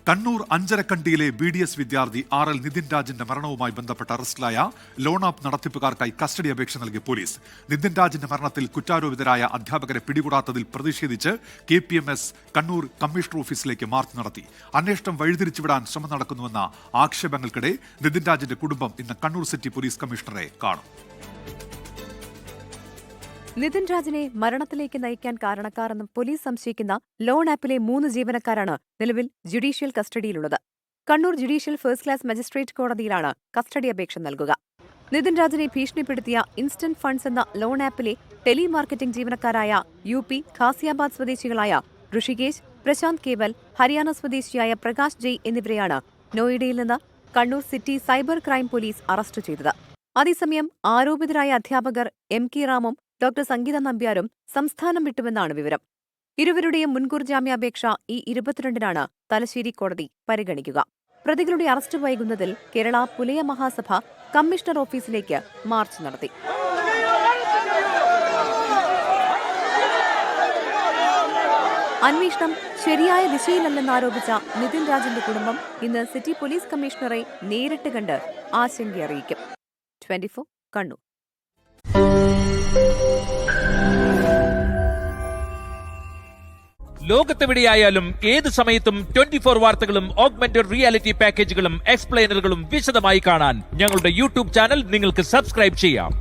Kannur അഞ്ചരക്കണ്ടിയിലെ BDS വിദ്യാർത്ഥി RL Nitin രാജിന്റെ മരണവുമായി ബന്ധപ്പെട്ട് അറസ്റ്റിലായ ലോൺ ആപ്പ് നടത്തിപ്പുകാർക്കായി കസ്റ്റഡി അപേക്ഷ നൽകി പോലീസ്. നിതിൻ രാജിന്റെ മരണത്തിൽ കുറ്റാരോപിതരായ അധ്യാപകരെ പിടികൂടാത്തതിൽ പ്രതിഷേധിച്ച് KPMS കണ്ണൂർ കമ്മീഷണർ ഓഫീസിലേക്ക് മാർച്ച് നടത്തി. അന്വേഷണം വഴിതിരിച്ചുവിടാൻ ശ്രമം നടക്കുന്നുവെന്ന ആക്ഷേപങ്ങൾക്കിടെ നിതിൻ രാജിന്റെ കുടുംബം ഇന്ന് കണ്ണൂർ സിറ്റി പോലീസ് കമ്മീഷണറെ കാണും. നിതിൻ രാജിനെ മരണത്തിലേക്ക് നയിക്കാൻ കാരണക്കാരെന്ന് പോലീസ് സംശയിക്കുന്ന ലോൺ ആപ്പിലെ 3 ജീവനക്കാരാണ് നിലവിൽ ജുഡീഷ്യൽ കസ്റ്റഡിയിലുള്ളത്. Kannur judicial first class magistrate കോടതിയിലാണ് കസ്റ്റഡി അപേക്ഷ നൽകുക. നിതിൻ രാജിനെ ഭീഷണിപ്പെടുത്തിയ ഇൻസ്റ്റന്റ് ഫണ്ട്സ് എന്ന ലോൺ ആപ്പിലെ ടെലി മാർക്കറ്റിംഗ് ജീവനക്കാരായ UP ഖാസിയാബാദ് സ്വദേശികളായ ഋഷികേശ്, പ്രശാന്ത് കേവൽ, ഹരിയാന സ്വദേശിയായ പ്രകാശ് ജയ് എന്നിവരെയാണ് നോയിഡയിൽ നിന്ന് Kannur city cyber crime police arrest ചെയ്തത്. അതേസമയം ആരോപിതരായ അധ്യാപകർ MK റാമും ഡോക്ടർ സംഗീത നമ്പ്യാരും സംസ്ഥാനം വിട്ടുവെന്നാണ് വിവരം. ഇരുവരുടെയും മുൻകൂർ ജാമ്യാപേക്ഷ ഈ 22-നാണ് തലശ്ശേരി കോടതി പരിഗണിക്കുക. പ്രതികളുടെ അറസ്റ്റ് വൈകുന്നതിൽ കേരള പുലയ മഹാസഭ കമ്മീഷണർ ഓഫീസിലേക്ക് മാർച്ച് നടത്തി. അന്വേഷണം ശരിയായ ദിശയിലല്ലെന്നാരോപിച്ച നിതിൻ രാജിന്റെ കുടുംബം ഇന്ന് സിറ്റി പോലീസ് കമ്മീഷണറെ നേരിട്ട് കണ്ട് ആശങ്കയറിയിക്കും. 24 കണ്ണൂർ. ലോകത്തെവിടെയായാലും ഏത് സമയത്തും 24 വാർത്തകളും ഓഗ്മെന്റഡ് റിയാലിറ്റി പാക്കേജുകളും എക്സ്പ്ലെയിനറുകളും വിശദമായി കാണാൻ ഞങ്ങളുടെ YouTube ചാനൽ നിങ്ങൾക്ക് സബ്സ്ക്രൈബ് ചെയ്യാം.